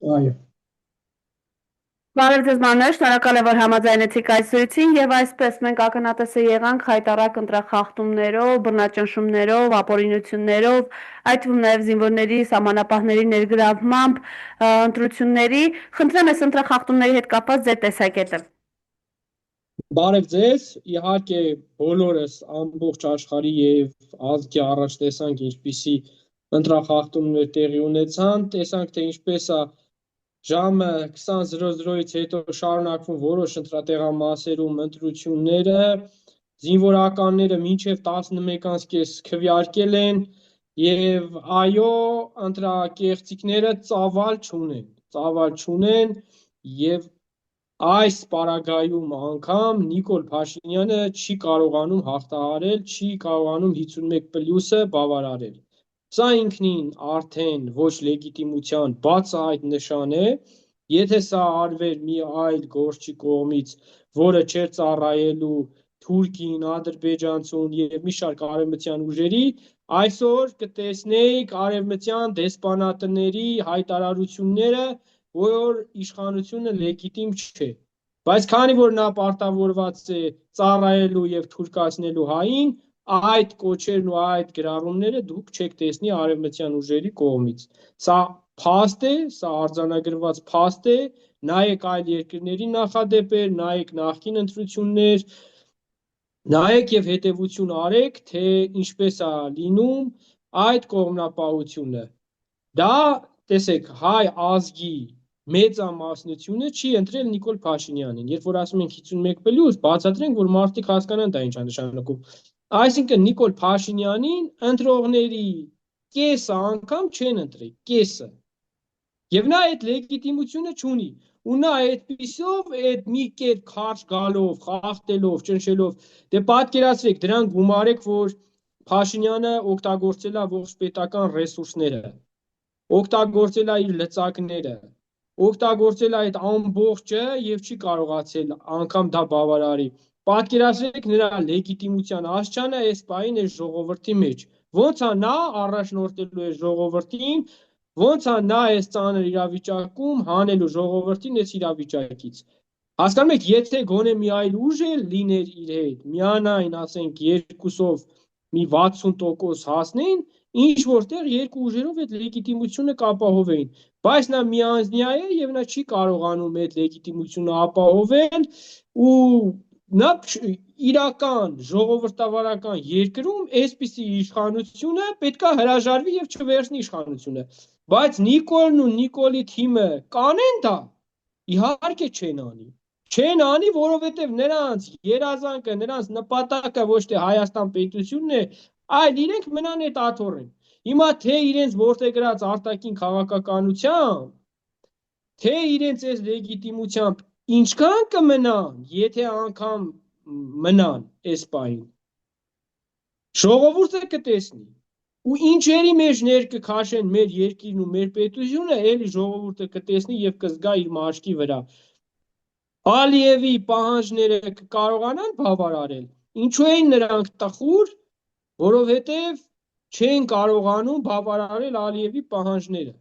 Այո։ Բարև ձեզ մանուել, շնորհակալ եմ, որ համաձայնեցիք այս զրույցին եւ այսպես մենք ակնատեսը եղանք հայտարարակ ընտրախախտումներով, բռնաճնշումներով, ապօրինություններով, այդ թվում նաեւ զինվորների սահմանապահների ներգրավմամբ ընտրությունների։ Խնդրեմ այս ընտրախախտումների հետ կապված ձեր տեսակետը։ Բարև ձեզ, իհարկե բոլորս ամբողջ աշխարհի եւ ազգի առաջ տեսանք ինչպիսի ընտրախախտումներ տեղի ունեցան, տեսանք թե ինչպես է ժամը 20:00-ից հետո շարունակվում որոշ ընտրատեղամասերում ընտրությունները, զինվորականները մինչև 11:30 քվեարկել են եւ այո, ընտրակեղծիքները ծավալ չունեն եւ այս պարագայում անգամ Նիկոլ Փաշինյանը չի կարողանում հաղթահարել, չի կարողանում 51+-ը բավարարել։ Սա ինքնին արդեն ոչ լեգիտիմության բացահայտ նշան է, եթե սա արվեր մի այլ գործչի կողմից, որը չէր ծառայելու Թուրքին, ադրբեջանցուն եւ մի շարք արևմտյան ուժերի, այսօր կտեսնեիք արևմտյան դեսպանատների հայտարարությունները, որ իշխանությունը լեգիտիմ չէ։ Բայց քանի որ նա պարտավորված է ծառայելու եւ թուրքացնելու հային, այդ կոչերն ու այդ գրառումները դուք չեք տեսնի արևմտյան ուժերի կողմից։ Սա փաստ է, սա արձանագրված փաստ է, նայեք այլ երկրների նախադեպեր, նայեք նախկին ընտրություններ, նայեք եւ հետեւություն արեք, թե ինչպես է լինում այդ կողմնապահությունը։ Դա, տեսեք, հայ ազգի մեծամասնությունը չի ընտրել Նիկոլ Փաշինյանին։ Երբ որ ասում ենք 51+, բացատրենք, որ մարդիկ հասկանան դա ինչ է նշանակում։ Այսինքն Նիկոլ Փաշինյանին ընտրողների կեսը անգամ չեն ընտրել, կեսը։ Եվ նա այդ լեգիտիմությունը չունի։ Ու նա այդպիսով, այդ մի կերպ քարշ գալով, խախտելով, ճնշելով, դե պատկերացրեք, դրան գումարեք, որ Փաշինյանը օգտագործել է ողջ պետական ռեսուրսները, օգտագործել է իր լծակները, օգտագործել է այդ ամբողջը եւ չի կարողացել անգամ դա բավարարի։ Պատկերացրեք նրա լեգիտիմության աստիճանը այս պահին այս ժողովրդի մեջ։ Ոնց է նա առաջնորդելու այս ժողովրդին, ոնց է նա այս ծանր իրավիճակում հանելու ժողովրդին այս իրավիճակից։ Հասկանում եք, եթե գոնե մի այլ ուժ էլ լիներ իր հետ, միանային, ասենք, երկուսով մի 60% հասնեին, ինչ որտեղ երկու ուժերով այդ լեգիտիմությունը կապահովեին, բայց նա միանձնյա է եւ նա չի կարողանում այդ լեգիտիմությունը ապահովել ու նա իրական ժողովրդավարական երկրում այսպիսի իշխանությունը պետքա հրաժարվի եւ չվերցնի իշխանությունը, բայց Նիկոլն ու Նիկոլի թիմը կանեն դա, իհարկե չեն անի։ Չեն անի, որովհետև նրանց երազանքը, նրանց նպատակը ոչ թե Հայաստան պետությունն է, այլ իրենք մնան այդ աթոռին։ Հիմա թե իրենց որդեգրած արտաքին քաղաքականությամբ, թե իրենց այս լեգիտիմությամբ ինչքան կմնան, եթե անգամ մնան այս պահին, ժողովուրդը կտեսնի։ Ու ինչերի մեջ ներկքաշեն մեր երկիրն ու մեր պետությունը, էլի ժողովուրդը կտեսնի եւ կզգա իր մաշկի վրա։ Ալիևի պահանջները կկարողանան բավարարել։ Ինչու էին նրանք տխուր, որովհետև չեն կարողանում բավարարել Ալիևի պահանջները։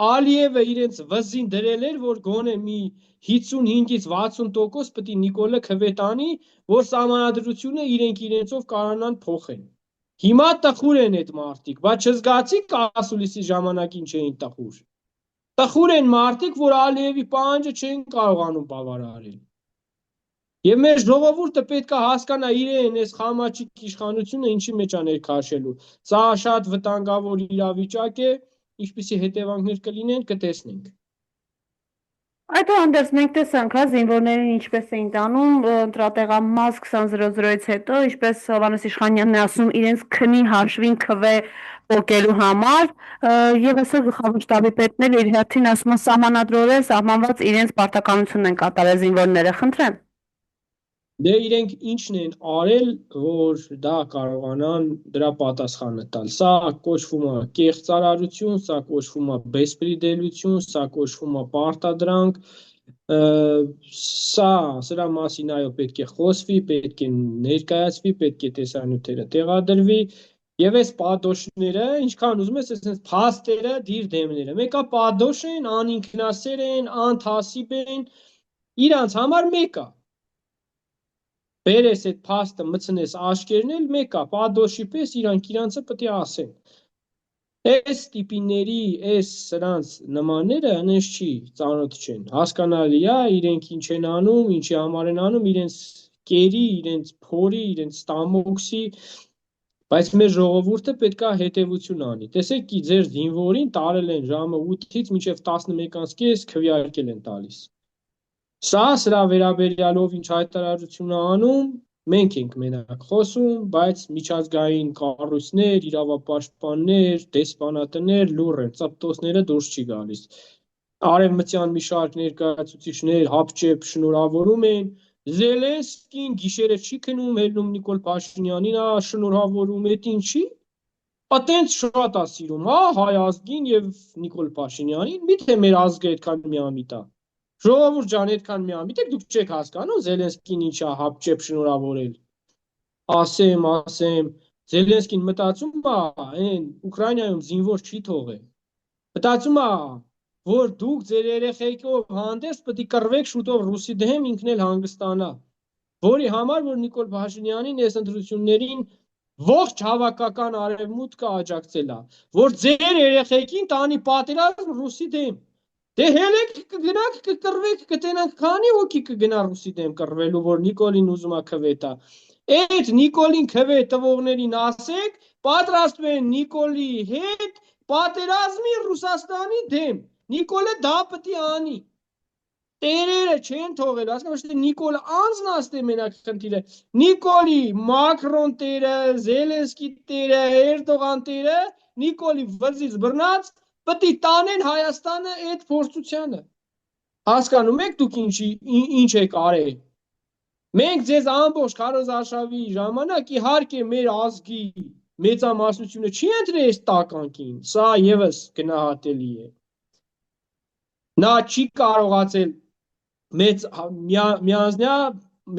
Ալիևը իրենց վզին դրել էր, որ գոնե մի 55-ից 60% պետք է Նիկոլը քվետանի, որ սահմանադրությունը իրենցով կարողանան փոխեն։ Հիմա տխուր են այդ մարդիկ, բայց չզգացիք ասուլիսի ժամանակին չէին տխուր։ Տխուր են մարդիկ, որ Ալիևի պահանջը չեն կարողանում բավարարել։ Եվ մեր ժողովուրդը պետք է հասկանա իրեն այս խամաչիկ իշխանությունը ինչի մեջ է ներքաշելու։ Սա շատ վտանգավոր իրավիճակ է, ինչպիսի հետևանքներ կլինեն, կտեսնենք։ Այդուհանդերձ մենք տեսանք, զինվորներին ինչպես էին տանում ընտրատեղամաս 20:00-ից հետո, ինչպես Հովհաննես Իշխանյանն է ասում, իրենց քնի հաշվին քվե պոկելու համար, եւ այսօր գլխավոր շտաբի պետն էլ իր հերթին ասում է սահմանադրորեն սահմանված իրենց պարտականությունն են կատարել զինվորները, խնդրեմ։ Դե իրենք ինչն են արել, որ դա կարողանան դրա պատասխանը տալ։ Սա կոչվում է կեղծարարություն, սա կոչվում է բեսպրիդելություն, սա կոչվում է պարտադրանք, սրա մասին այո պետք է խոսվի, պետք է ներկայացվի, պետք է տեսանյութերը տեղադրվի, Եվ այս պատոշները, ինչքան ուզում ես, այսպես փաստերը, դիր դեմները, մեկը պատոշ են, անինքնասեր են, անթասիբ են, իրանց համար մեկը։ Բերես այդ փաստը մցնես աշկերն էլ մեկը, պատոշի պես իրանցը պետք է ասեն։ Այս տիպիների, այս սրանց նմանները հնես չի, ծանոթ չեն, հասկանալի է, իրենք ինչ են անում, ինչի համար են անում, իրենց կերի, իրենց փորի, իրենց ստամոքսի, բայց մեր ժողովուրդը պետք է հետևություն անի։ Տեսեք, ձեր զինվորին տարել են ժամը 8-ից մինչև 11:30 քվեարկել են տալիս։ Սրա վերաբերյալով ինչ հայտարարություն է անում, մենք ենք մենակ խոսում, բայց միջազգային կառույցներ, իրավապաշտպաններ, դեսպանատներ լուռ են, ծպտոսները դուրս չի գալիս։ Արևմտյան մի շարք ներկայացուցիչներ հապճեպ շնորհավորում են, Զելենսկին գիշերը չի քնում, ելնում Նիկոլ Փաշինյանին է շնորհավորում, այդ ինչի։ Այտենց շատ է սիրում, հայ ազգին եւ Նիկոլ Փաշինյանին, միթե մեր ազգը այդքան միամիտ է։ Ժողովուրդ ջան, այդքան միամիտ եք, դուք չեք հասկանում Զելենսկին ինչա հապճեպ շնորհավորել։ Ասեմ, Զելենսկին մտածում է, այն Ուկրաինայում զինվոր չի թողել։ Մտածում է, որ դուք ձեր երեխեքով հանդերձ պետք է կռվեք շուտով ռուսի դեմ, ինքն էլ հանգստանա, որի համար որ Նիկոլ Փաշինյանին այս ընտրություններին ողջ հավաքական արևմուտքը աջակցել է, որ ձեր երեխեքին տանի պատերազմ ռուսի դեմ։ Դե հելեք կգնաք կկռվեք, կտենանք քանի հոգի կգնա ռուսի դեմ կռվելու, որ Նիկոլին ուզում է քվետա։ Այդ Նիկոլին քվե տվողներին ասեք, պատրաստվում են Նիկոլի հետ պատերազմի Ռուսաստանի դեմ։ Նիկոլը դա պետք է անի։ Տերերը չեն թողել, հասկանու՞մ եք, Նիկոլը անձն աստ է մենակ խնդիրը։ Նիկոլի Մակրոն տերը, Զելենսկի տերը, Էրդողան տերը, Նիկոլի վզից բռնած պետք է տանեն Հայաստանը այդ փորձությանը։ Հասկանում եք դուք ինչ եք արել։ Մենք ձեզ ամբողջ քարոզարշավի ժամանակ իհարկե մեր ազգի մեծամասնությունը չի ընտրել այս տականքին, սա եւս գնահատելի է։ Նա չի կարողացել միանձնյա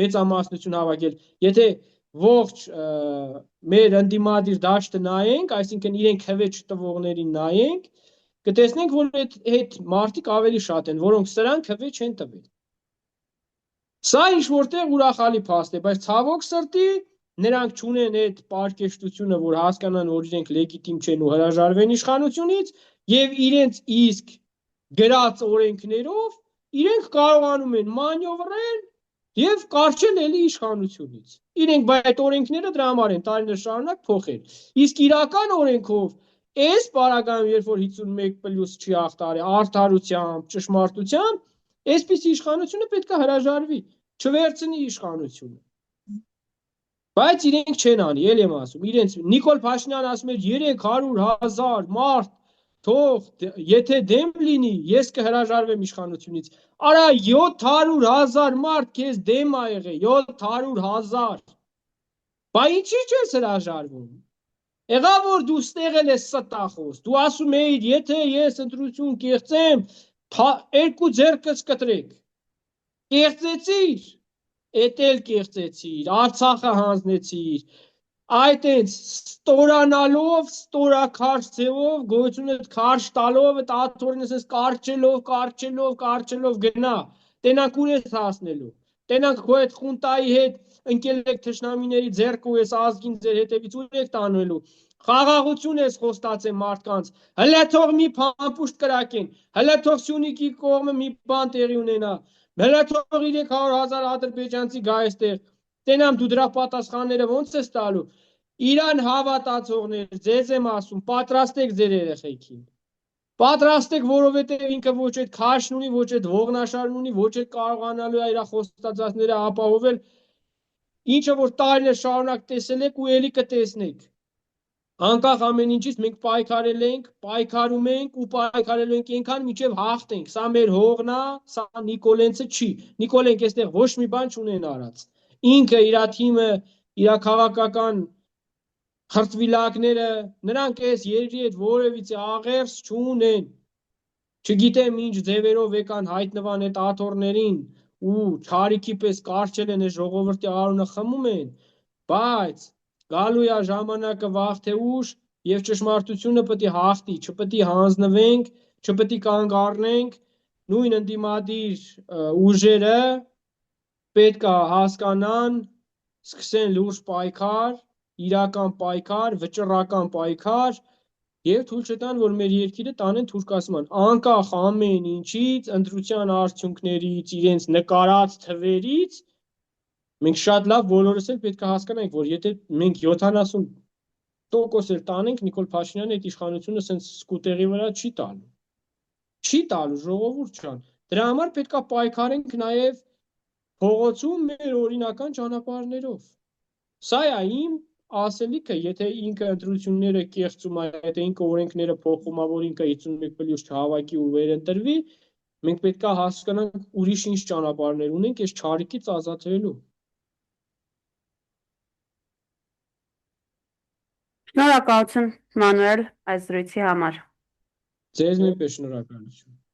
մեծամասնություն հավաքել։ Եթե ողջ մեր ընդդիմադիր դաշտը նայենք, այսինքն իրենք քվե չտվողներին նայենք, կտեսնենք, որ այդ մարդիկ ավելի շատ են, որոնք սրան քվե չեն տվել։ Սա ինչ որտեղ ուրախալի փաստ է, բայց ցավոք սրտի նրանք չունեն այդ պարկեշտությունը, որ հասկանան, որ իրենք լեգիտիմ չեն ու հրաժարվեն իշխանությունից, եւ իրենց իսկ գրած օրենքներով իրենք կարողանում են մանյովրել եւ կարճել էլի իշխանությունից։ Իրենք այդ օրենքները դրա համար են տարիներ շարունակ փոխել։ Իսկ իրական օրենքով այս պարագայում, երբ որ 51+ չի ախտարի արդարությամբ, ճշմարտությամբ, այսպիսի իշխանությունը պետք է հրաժարվի, չվերցնի իշխանությունը։ Բայց իրենք չեն անի, ել եմ ասում, իրենց Նիկոլ Փաշինյանը ասում էր 300,000 մարդ թող եթե դեմ լինի, ես կհրաժարվեմ իշխանությունից։ Արա 700,000 մարդ քեզ դեմ ա եղել, 700,000։ Բա ինչի՞ չես հրաժարվում։ Եղա որ դու ստեղել ես ստախոս, դու ասում էիր, եթե ես ընտրություն կեղծեմ, երկու ձեռքս կտրեք։ Կեղծեցիր, էտել կեղծեցիր, Արցախը հանձնեցիր, այդ էնց ստորանալով, ստորաքարշ ձևով, գոյություն այդ քարշ տալով, այդ աթորին ասես կարճելով գնա, տենանք ուր ես հասնելու, տենանք քո այդ խունտայի հետ ընկել եք թշնամիների ձեռքը ու ես ազգին ձեր հետևից ուր եք տանելու, խաղաղություն ես խոստացել մարդկանց, հլը թող մի փամփուշտ կրակեն, հլը թող Սյունիքի կողմը մի բան տեղի ունենա, հլը թող 300,000 ադրբեջանցի գա այստեղ, տենամ դու դրա պատասխանները ոնց ես տալու։ Իրան հավատացողներ, ձեզ եմ ասում, պատրաստեք ձեր երեխեքին։ Պատրաստեք, որովհետև ինքը ոչ այդ քաշն ունի, ոչ այդ ողնաշարն ունի, ոչ այդ կարողանալու է իր խոստացածները ապահովել, ինչը որ տարիներ շարունակ տեսել եք ու ելի կտեսնեք։ Անկախ ամեն ինչից մենք պայքարել ենք, պայքարում ենք ու պայքարելու ենք այնքան մինչև հաղթենք։ Սա մեր հողն է, սա Նիկոլենցը չի։ Նիկոլենք այստեղ ոչ մի բան չունեն արած։ Ինքը իր թիմը, իր քաղաքական խրտվիլակները, նրանք այս երկրի հետ որևիցե աղերս չունեն։ Չգիտեմ ինչ ձևերով եկան հայտնվան այդ աթոռներին ու չարիքի պես կարճել են այս ժողովրդի արունը խմում են, բայց գալու է ժամանակը վաղ թե ուշ եւ ճշմարտությունը պետք է հաղթի, չպետք է հանձնվենք, չպետք է կանգ առնենք, նույն ընդդիմադիր ուժերը պետք է հասկանան, սկսեն լուրջ պայքար, իրական պայքար, վճռական պայքար եւ թույլ չտան, որ մեր երկիրը տանեն թուրքացման, անկախ ամեն ինչից, ընտրության արդյունքներից, իրենց նկարած թվերից, մենք շատ լավ բոլորս էլ պետք է հասկանանք, որ եթե մենք 70% էլ տանենք, Նիկոլ Փաշինյանը այդ իշխանությունը սենց սկուտերի վրա չի տալու։ Չի տալու, ժողովուրդ ջան։ Դրա համար պետք է պայքարենք նաև փողոցում մեր օրինական ճանապարհներով։ Սա է իմ ասելիքը, եթե ինքը ընտրությունները կեղծում է, եթե ինքը օրենքները փոխում է, որ ինքը 51+ չհավաքի ու վերընտրվի, մենք պետք է հասկանանք ուրիշ ինչ ճանապարհներ ունենք այս չարիքից ազատվելու։ Շնորհակալություն Մանուել այս զրույցի համար։ Ձեզ նույնպես շնորհակալություն։